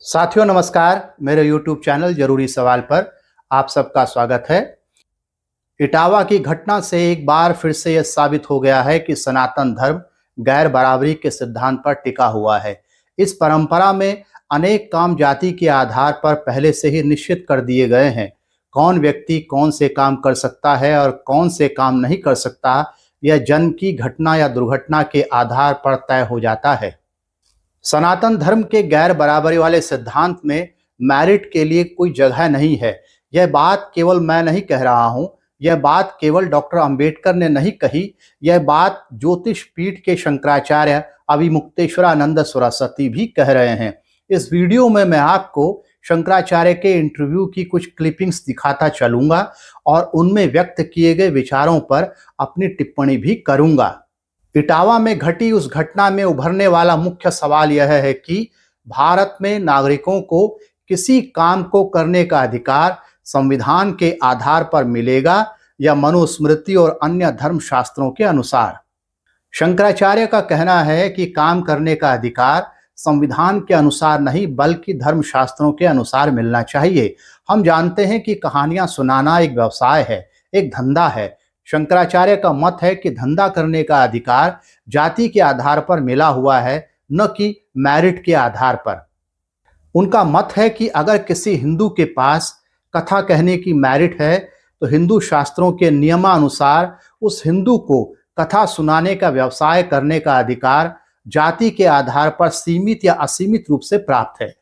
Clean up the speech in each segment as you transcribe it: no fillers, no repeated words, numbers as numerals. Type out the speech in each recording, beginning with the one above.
साथियों नमस्कार। मेरे YouTube चैनल जरूरी सवाल पर आप सबका स्वागत है। इटावा की घटना से एक बार फिर से यह साबित हो गया है कि सनातन धर्म गैर बराबरी के सिद्धांत पर टिका हुआ है। इस परंपरा में अनेक काम जाति के आधार पर पहले से ही निश्चित कर दिए गए हैं। कौन व्यक्ति कौन से काम कर सकता है और कौन से काम नहीं कर सकता, यह जन्म की घटना या दुर्घटना के आधार पर तय हो जाता है। सनातन धर्म के गैर बराबरी वाले सिद्धांत में मेरिट के लिए कोई जगह नहीं है। यह बात केवल मैं नहीं कह रहा हूं, यह बात केवल डॉक्टर अंबेडकर ने नहीं कही, यह बात ज्योतिष पीठ के शंकराचार्य अभिमुक्तेश्वरानंद सरस्वती भी कह रहे हैं। इस वीडियो में मैं आपको शंकराचार्य के इंटरव्यू की कुछ क्लिपिंग्स दिखाता चलूंगा और उनमें व्यक्त किए गए विचारों पर अपनी टिप्पणी भी करूंगा। इटावा में घटी उस घटना में उभरने वाला मुख्य सवाल यह है कि भारत में नागरिकों को किसी काम को करने का अधिकार संविधान के आधार पर मिलेगा या मनुस्मृति और अन्य धर्म शास्त्रों के अनुसार। शंकराचार्य का कहना है कि काम करने का अधिकार संविधान के अनुसार नहीं बल्कि धर्म शास्त्रों के अनुसार मिलना चाहिए। हम जानते हैं कि कहानियां सुनाना एक व्यवसाय है, एक धंधा है। शंकराचार्य का मत है कि धंधा करने का अधिकार जाति के आधार पर मिला हुआ है, न कि मेरिट के आधार पर। उनका मत है कि अगर किसी हिंदू के पास कथा कहने की मेरिट है तो हिंदू शास्त्रों के नियमानुसार उस हिंदू को कथा सुनाने का व्यवसाय करने का अधिकार जाति के आधार पर सीमित या असीमित रूप से प्राप्त है।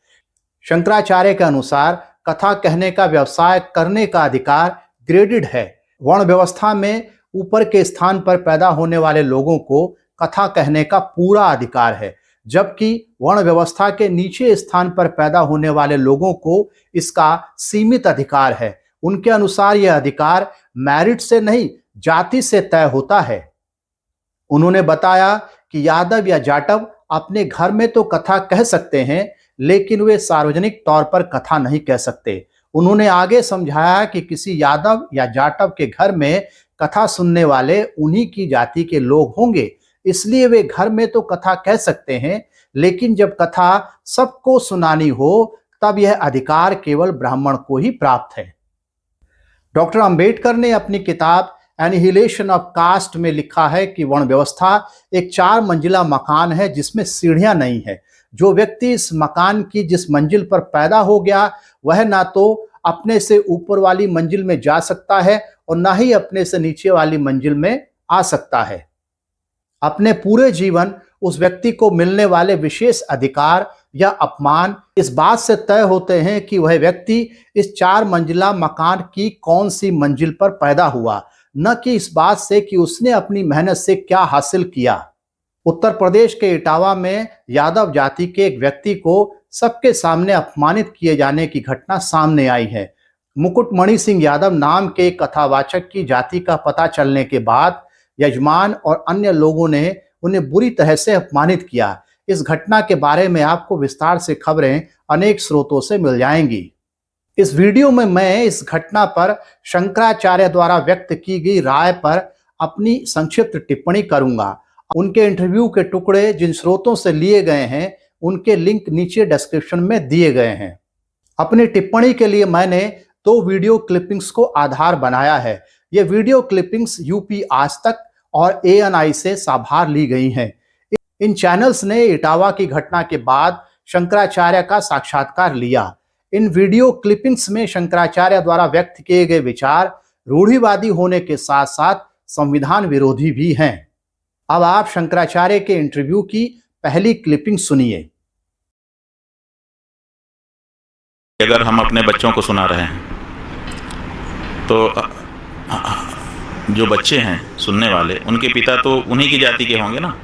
शंकराचार्य के अनुसार कथा कहने का व्यवसाय करने का अधिकार ग्रेडेड है। वर्ण व्यवस्था में ऊपर के स्थान पर पैदा होने वाले लोगों को कथा कहने का पूरा अधिकार है, जबकि वर्ण व्यवस्था के नीचे स्थान पर पैदा होने वाले लोगों को इसका सीमित अधिकार है। उनके अनुसार यह अधिकार मेरिट से नहीं, जाति से तय होता है। उन्होंने बताया कि यादव या जाटव अपने घर में तो कथा कह सकते हैं, लेकिन वे सार्वजनिक तौर पर कथा नहीं कह सकते। उन्होंने आगे समझाया कि किसी यादव या जाटव के घर में कथा सुनने वाले उन्हीं की जाति के लोग होंगे, इसलिए वे घर में तो कथा कह सकते हैं, लेकिन जब कथा सबको सुनानी हो तब यह अधिकार केवल ब्राह्मण को ही प्राप्त है। डॉक्टर अंबेडकर ने अपनी किताब एनिहिलेशन ऑफ कास्ट में लिखा है कि वर्ण व्यवस्था एक 4 मंजिला मकान है जिसमें सीढ़ियां नहीं है। जो व्यक्ति इस मकान की जिस मंजिल पर पैदा हो गया वह ना तो अपने से ऊपर वाली मंजिल में जा सकता है और ना ही अपने से नीचे वाली मंजिल में आ सकता है। अपने पूरे जीवन उस व्यक्ति को मिलने वाले विशेष अधिकार या अपमान इस बात से तय होते हैं कि वह व्यक्ति इस 4 मंजिला मकान की कौन सी मंजिल पर पैदा हुआ, न कि इस बात से कि उसने अपनी मेहनत से क्या हासिल किया। उत्तर प्रदेश के इटावा में यादव जाति के एक व्यक्ति को सबके सामने अपमानित किए जाने की घटना सामने आई है। मुकुटमणि सिंह यादव नाम के कथावाचक की जाति का पता चलने के बाद यजमान और अन्य लोगों ने उन्हें बुरी तरह से अपमानित किया। इस घटना के बारे में आपको विस्तार से खबरें अनेक स्रोतों से मिल जाएंगी। इस वीडियो में मैं इस घटना पर शंकराचार्य द्वारा व्यक्त की गई राय पर अपनी संक्षिप्त टिप्पणी करूंगा। उनके इंटरव्यू के टुकड़े जिन स्रोतों से लिए गए हैं उनके लिंक नीचे डिस्क्रिप्शन में दिए गए हैं। अपनी टिप्पणी के लिए मैंने 2 वीडियो क्लिपिंग्स को आधार बनाया है। ये वीडियो क्लिपिंग्स यूपी आज तक और ANI से साभार ली गई हैं। इन चैनल्स ने इटावा की घटना के बाद शंकराचार्य का साक्षात्कार लिया। इन वीडियो क्लिपिंग्स में शंकराचार्य द्वारा व्यक्त किए गए विचार रूढ़िवादी होने के साथ साथ संविधान विरोधी भी हैं। अब आप शंकराचार्य के इंटरव्यू की पहली क्लिपिंग सुनिए। अगर हम अपने बच्चों को सुना रहे हैं तो जो बच्चे हैं सुनने वाले उनके पिता तो उन्हीं की जाति के होंगे ना,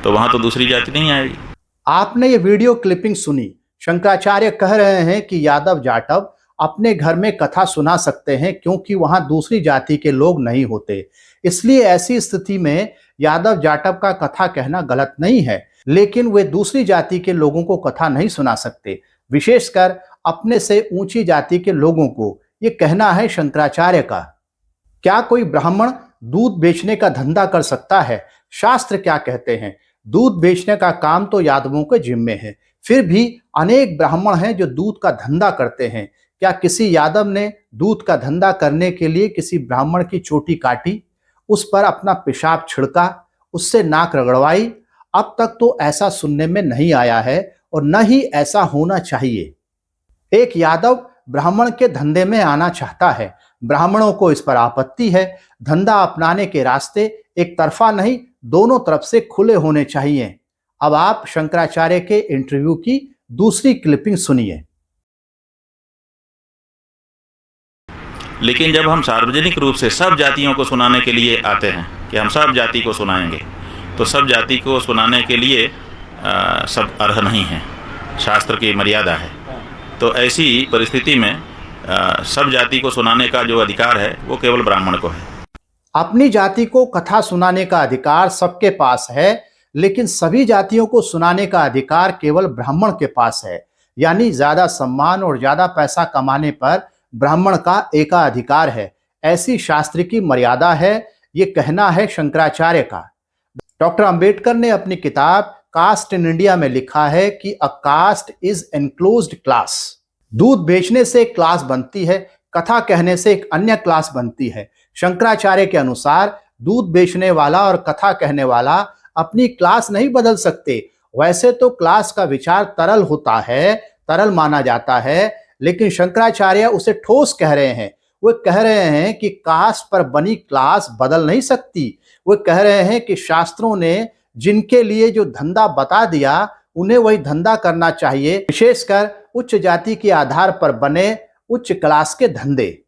तो वहां तो दूसरी जाति नहीं आएगी। आपने ये वीडियो क्लिपिंग सुनी। शंकराचार्य कह रहे हैं कि यादव जाटव अपने घर में कथा सुना सकते हैं क्योंकि वहां दूसरी जाति के लोग नहीं होते, इसलिए ऐसी स्थिति में यादव जाटव का कथा कहना गलत नहीं है, लेकिन वे दूसरी जाति के लोगों को कथा नहीं सुना सकते, विशेषकर अपने से ऊंची जाति के लोगों को। ये कहना है शंकराचार्य का। क्या कोई ब्राह्मण दूध बेचने का धंधा कर सकता है? शास्त्र क्या कहते हैं? दूध बेचने का काम तो यादवों के जिम्मे है। फिर भी अनेक ब्राह्मण हैं जो दूध का धंधा करते हैं। क्या किसी यादव ने दूध का धंधा करने के लिए किसी ब्राह्मण की चोटी काटी, उस पर अपना पेशाब छिड़का, उससे नाक रगड़वाई? अब तक तो ऐसा सुनने में नहीं आया है और न ही ऐसा होना चाहिए। एक यादव ब्राह्मण के धंधे में आना चाहता है, ब्राह्मणों को इस पर आपत्ति है। धंधा अपनाने के रास्ते एक तरफा नहीं, दोनों तरफ से खुले होने चाहिए। अब आप शंकराचार्य के इंटरव्यू की दूसरी क्लिपिंग सुनिए। लेकिन जब हम सार्वजनिक रूप से सब जातियों को सुनाने के लिए आते हैं कि हम सब जाति को सुनाएंगे, तो सब जाति को सुनाने के लिए सब अर्ह नहीं हैं, शास्त्र की मर्यादा है। तो ऐसी परिस्थिति में सब जाति को सुनाने का जो अधिकार है वो केवल ब्राह्मण को है। अपनी जाति को कथा सुनाने का अधिकार सबके पास है, लेकिन सभी जातियों को सुनाने का अधिकार केवल ब्राह्मण के पास है। यानी ज्यादा सम्मान और ज्यादा पैसा कमाने पर ब्राह्मण का एकाधिकार है, ऐसी शास्त्र की मर्यादा है। ये कहना है शंकराचार्य का। डॉक्टर अंबेडकर ने अपनी किताब कास्ट इन इंडिया में लिखा है कि अ कास्ट इज एनक्लोज्ड क्लास। दूध बेचने से एक क्लास बनती है, कथा कहने से एक अन्य क्लास बनती है। शंकराचार्य के अनुसार दूध बेचने वाला और कथा कहने वाला अपनी क्लास नहीं बदल सकते। वैसे तो क्लास का विचार तरल होता है, तरल माना जाता है, लेकिन शंकराचार्य उसे ठोस कह रहे हैं। वो कह रहे हैं कि कास्ट पर बनी क्लास बदल नहीं सकती। वो कह रहे हैं कि शास्त्रों ने जिनके लिए जो धंधा बता दिया उन्हें वही धंधा करना चाहिए, विशेषकर उच्च जाति के आधार पर बने उच्च क्लास के धंधे।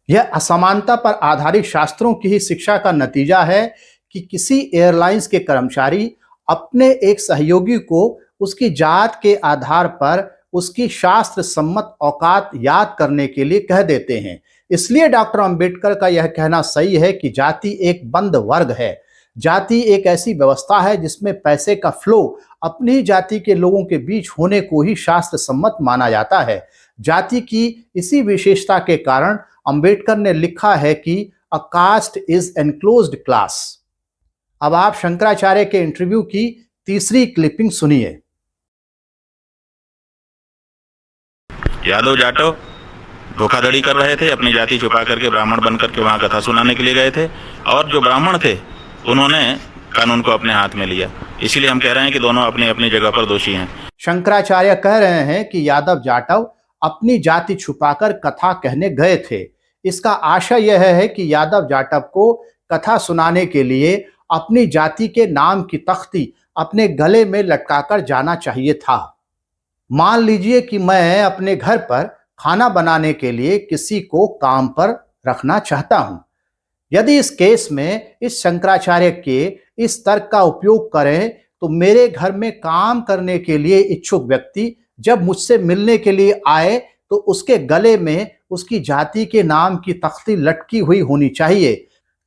यह असमानता पर आधारित शास्त्रों की ही शिक्षा का नतीजा है कि किसी एयरलाइंस के कर्मचारी अपने एक सहयोगी को उसकी जात के आधार पर उसकी शास्त्र सम्मत औकात याद करने के लिए कह देते हैं। इसलिए डॉक्टर अंबेडकर का यह कहना सही है कि जाति एक बंद वर्ग है। जाति एक ऐसी व्यवस्था है जिसमें पैसे का फ्लो अपनी जाति के लोगों के बीच होने को ही शास्त्र सम्मत माना जाता है। जाति की इसी विशेषता के कारण अंबेडकर ने लिखा है कि अ कास्ट इज एनक्लोज्ड क्लास। अब आप शंकराचार्य के इंटरव्यू की तीसरी क्लिपिंग सुनिए। यादव जाटव धोखाधड़ी कर रहे थे, अपनी जाति छुपा करके ब्राह्मण बन करके वहाँ कथा सुनाने के लिए गए थे, और जो ब्राह्मण थे उन्होंने कानून को अपने हाथ में लिया। इसीलिए हम कह रहे हैं कि दोनों अपनी अपनी जगह पर दोषी हैं। शंकराचार्य कह रहे हैं कि यादव जाटव अपनी जाति छुपाकर कथा कहने गए थे। इसका आशय यह है कि यादव जाटव को कथा सुनाने के लिए अपनी जाति के नाम की तख्ती अपने गले में लटकाकर जाना चाहिए था। मान लीजिए कि मैं अपने घर पर खाना बनाने के लिए किसी को काम पर रखना चाहता हूं। यदि इस केस में इस शंकराचार्य के इस तर्क का उपयोग करें तो मेरे घर में काम करने के लिए इच्छुक व्यक्ति जब मुझसे मिलने के लिए आए तो उसके गले में उसकी जाति के नाम की तख्ती लटकी हुई होनी चाहिए,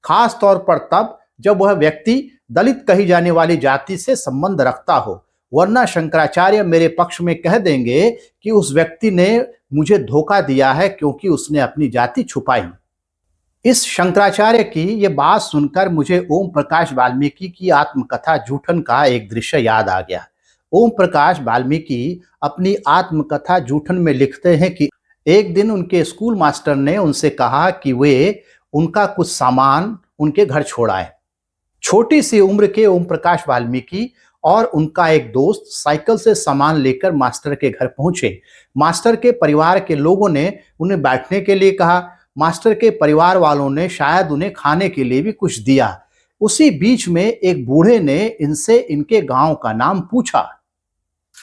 खास तौर पर तब जब वह व्यक्ति दलित कही जाने वाली जाति से संबंध रखता हो। वरना शंकराचार्य मेरे पक्ष में कह देंगे कि उस व्यक्ति ने मुझे धोखा दिया है क्योंकि उसने अपनी जाति छुपाई। इस शंकराचार्य की ये बात सुनकर मुझे ओम प्रकाश वाल्मीकि की आत्मकथा जूठन का एक दृश्य याद आ गया। ओम प्रकाश वाल्मीकि अपनी आत्मकथा जूठन में लिखते हैं कि एक दिन उनके स्कूल मास्टर ने उनसे कहा कि वे उनका कुछ सामान उनके घर छोड़ाएं। छोटी सी उम्र के ओम प्रकाश वाल्मीकि और उनका एक दोस्त साइकिल से सामान लेकर मास्टर के घर पहुंचे। मास्टर के परिवार के लोगों ने उन्हें बैठने के लिए कहा। मास्टर के परिवार वालों ने शायद उन्हें खाने के लिए भी कुछ दिया। उसी बीच में एक बूढ़े ने इनसे इनके गांव का नाम पूछा।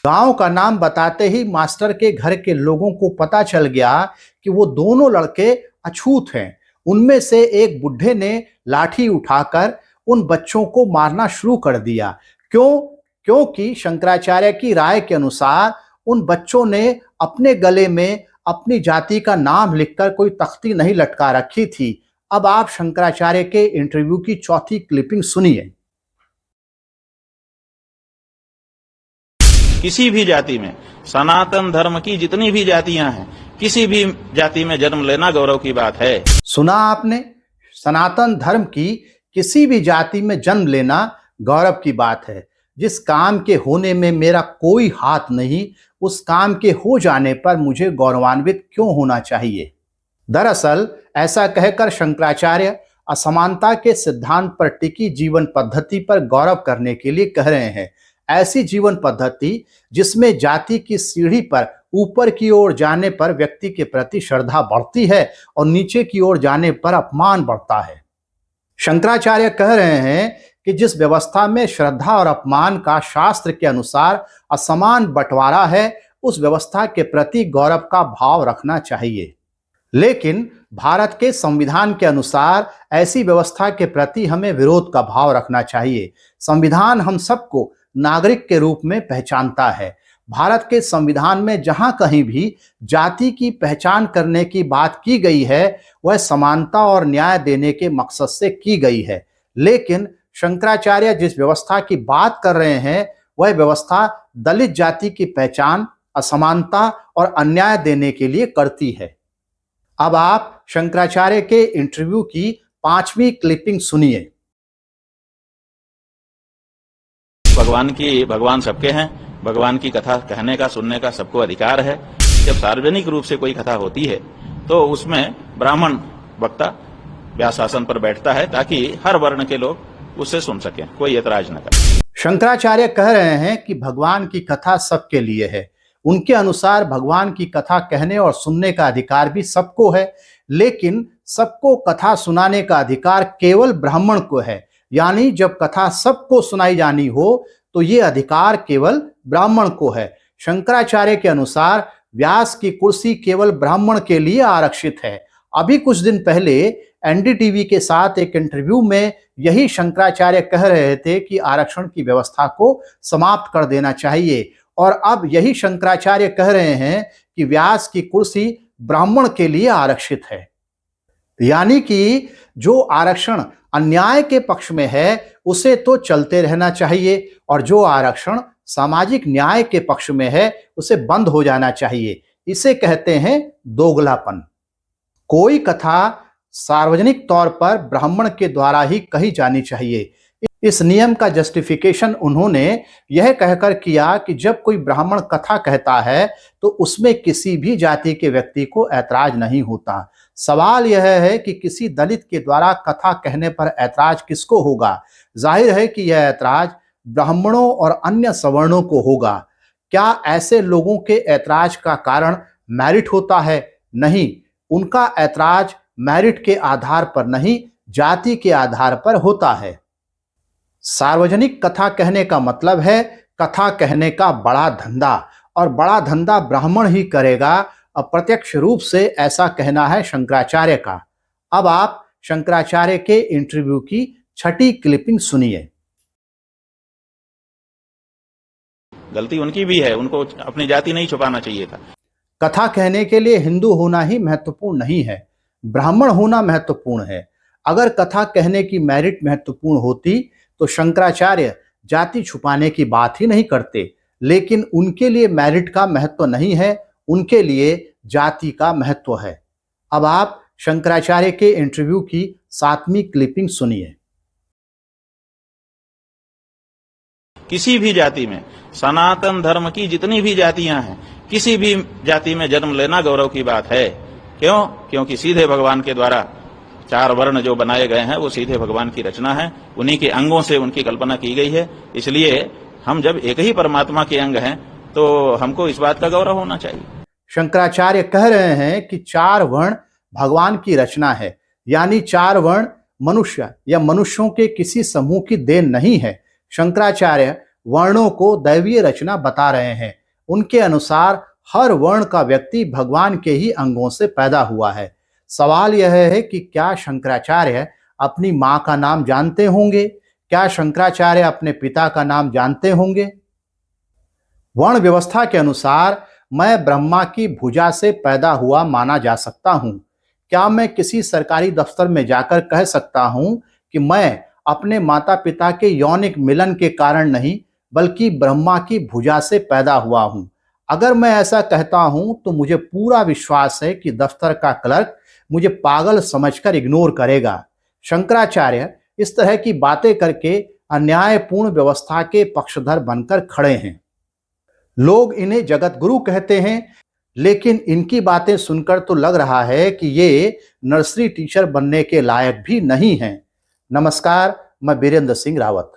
गांव का नाम बताते ही मास्टर के घर के लोगों को पता चल गया कि वो दोनों लड़के अछूत हैं। उनमें से एक बुढ़े ने लाठी उठाकर उन बच्चों को मारना शुरू कर दिया। क्योंकि शंकराचार्य की राय के अनुसार उन बच्चों ने अपने गले में अपनी जाति का नाम लिखकर कोई तख्ती नहीं लटका रखी थी। अब आप शंकराचार्य के इंटरव्यू की चौथी क्लिपिंग सुनिए। किसी भी जाति में, सनातन धर्म की जितनी भी जातियां हैं, किसी भी जाति में जन्म लेना गौरव की बात है। सुना आपने, सनातन धर्म की किसी भी जाति में जन्म लेना गौरव की बात है। जिस काम के होने में मेरा कोई हाथ नहीं, उस काम के हो जाने पर मुझे गौरवान्वित क्यों होना चाहिए। दरअसल ऐसा कहकर शंकराचार्य असमानता के सिद्धांत पर टिकी जीवन पद्धति पर गौरव करने के लिए कह रहे हैं। ऐसी जीवन पद्धति जिसमें जाति की सीढ़ी पर ऊपर की ओर जाने पर व्यक्ति के प्रति श्रद्धा बढ़ती है और नीचे की ओर जाने पर अपमान बढ़ता है। शंकराचार्य कह रहे हैं कि जिस व्यवस्था में श्रद्धा और अपमान का शास्त्र के अनुसार असमान बंटवारा है, उस व्यवस्था के प्रति गौरव का भाव रखना चाहिए। लेकिन भारत के संविधान के अनुसार ऐसी व्यवस्था के प्रति हमें विरोध का भाव रखना चाहिए। संविधान हम सबको नागरिक के रूप में पहचानता है। भारत के संविधान में जहां कहीं भी जाति की पहचान करने की बात की गई है, वह समानता और न्याय देने के मकसद से की गई है। लेकिन शंकराचार्य जिस व्यवस्था की बात कर रहे हैं, वह व्यवस्था दलित जाति की पहचान, असमानता और अन्याय देने के लिए करती है। अब आप शंकराचार्य के इंटरव्यू की 5वीं क्लिपिंग सुनिए। भगवान सबके हैं। भगवान की कथा कहने का, सुनने का सबको अधिकार है। जब सार्वजनिक रूप से कोई कथा होती है तो उसमें ब्राह्मण वक्ता व्यासासन पर बैठता है ताकि हर वर्ण के लोग उससे सुन सकें, कोई ऐतराज न करे। शंकराचार्य कह रहे हैं कि भगवान की कथा सबके लिए है। उनके अनुसार भगवान की कथा कहने और सुनने का अधिकार भी सबको है, लेकिन सबको कथा सुनाने का अधिकार केवल ब्राह्मण को है। यानी जब कथा सबको सुनाई जानी हो तो ये अधिकार केवल ब्राह्मण को है। शंकराचार्य के अनुसार व्यास की कुर्सी केवल ब्राह्मण के लिए आरक्षित है। अभी कुछ दिन पहले एनडीटीवी के साथ एक इंटरव्यू में यही शंकराचार्य कह रहे थे कि आरक्षण की व्यवस्था को समाप्त कर देना चाहिए, और अब यही शंकराचार्य कह रहे हैं कि व्यास की कुर्सी ब्राह्मण के लिए आरक्षित है। यानी कि जो आरक्षण अन्याय के पक्ष में है उसे तो चलते रहना चाहिए, और जो आरक्षण सामाजिक न्याय के पक्ष में है उसे बंद हो जाना चाहिए। इसे कहते हैं दोगलापन। कोई कथा सार्वजनिक तौर पर ब्राह्मण के द्वारा ही कही जानी चाहिए। इस नियम का जस्टिफिकेशन उन्होंने यह कहकर किया कि जब कोई ब्राह्मण कथा कहता है तो उसमें किसी भी जाति के व्यक्ति को ऐतराज नहीं होता। सवाल यह है कि किसी दलित के द्वारा कथा कहने पर ऐतराज किसको होगा? जाहिर है कि यह ऐतराज ब्राह्मणों और अन्य सवर्णों को होगा। क्या ऐसे लोगों के ऐतराज का कारण मेरिट होता है? नहीं, उनका ऐतराज मेरिट के आधार पर नहीं, जाति के आधार पर होता है। सार्वजनिक कथा कहने का मतलब है कथा कहने का बड़ा धंधा, और बड़ा धंधा ब्राह्मण ही करेगा। अप्रत्यक्ष रूप से ऐसा कहना है शंकराचार्य का। अब आप शंकराचार्य के इंटरव्यू की 6ठी क्लिपिंग सुनिए। गलती उनकी भी है, उनको अपनी जाति नहीं छुपाना चाहिए था। कथा कहने के लिए हिंदू होना ही महत्वपूर्ण नहीं है, ब्राह्मण होना महत्वपूर्ण है। अगर कथा कहने की मेरिट महत्वपूर्ण होती तो शंकराचार्य जाति छुपाने की बात ही नहीं करते। लेकिन उनके लिए मेरिट का महत्व नहीं है, उनके लिए जाति का महत्व है। अब आप शंकराचार्य के इंटरव्यू की 7वीं क्लिपिंग सुनिए। किसी भी जाति में, सनातन धर्म की जितनी भी जातियां हैं, किसी भी जाति में जन्म लेना गौरव की बात है। क्यों? क्योंकि सीधे भगवान के द्वारा 4 वर्ण जो बनाए गए हैं वो सीधे भगवान की रचना है, उन्हीं के अंगों से उनकी कल्पना की गई है। इसलिए हम जब एक ही परमात्मा के अंग हैं तो हमको इस बात का गौरव होना चाहिए। शंकराचार्य कह रहे हैं कि 4 वर्ण भगवान की रचना है, यानी 4 वर्ण मनुष्य या मनुष्यों के किसी समूह की देन नहीं है। शंकराचार्य वर्णों को दैवीय रचना बता रहे हैं। उनके अनुसार हर वर्ण का व्यक्ति भगवान के ही अंगों से पैदा हुआ है। सवाल यह है कि क्या शंकराचार्य अपनी मां का नाम जानते होंगे? क्या शंकराचार्य अपने पिता का नाम जानते होंगे? वर्ण व्यवस्था के अनुसार मैं ब्रह्मा की भुजा से पैदा हुआ माना जा सकता हूं। क्या मैं किसी सरकारी दफ्तर में जाकर कह सकता हूं कि मैं अपने माता पिता के यौनिक मिलन के कारण नहीं बल्कि ब्रह्मा की भुजा से पैदा हुआ हूं? अगर मैं ऐसा कहता हूं तो मुझे पूरा विश्वास है कि दफ्तर का क्लर्क मुझे पागल समझकर इग्नोर करेगा। शंकराचार्य इस तरह की बातें करके अन्यायपूर्ण व्यवस्था के पक्षधर बनकर खड़े हैं। लोग इन्हें जगत गुरु कहते हैं, लेकिन इनकी बातें सुनकर तो लग रहा है कि ये नर्सरी टीचर बनने के लायक भी नहीं हैं। नमस्कार, मैं वीरेंद्र सिंह रावत।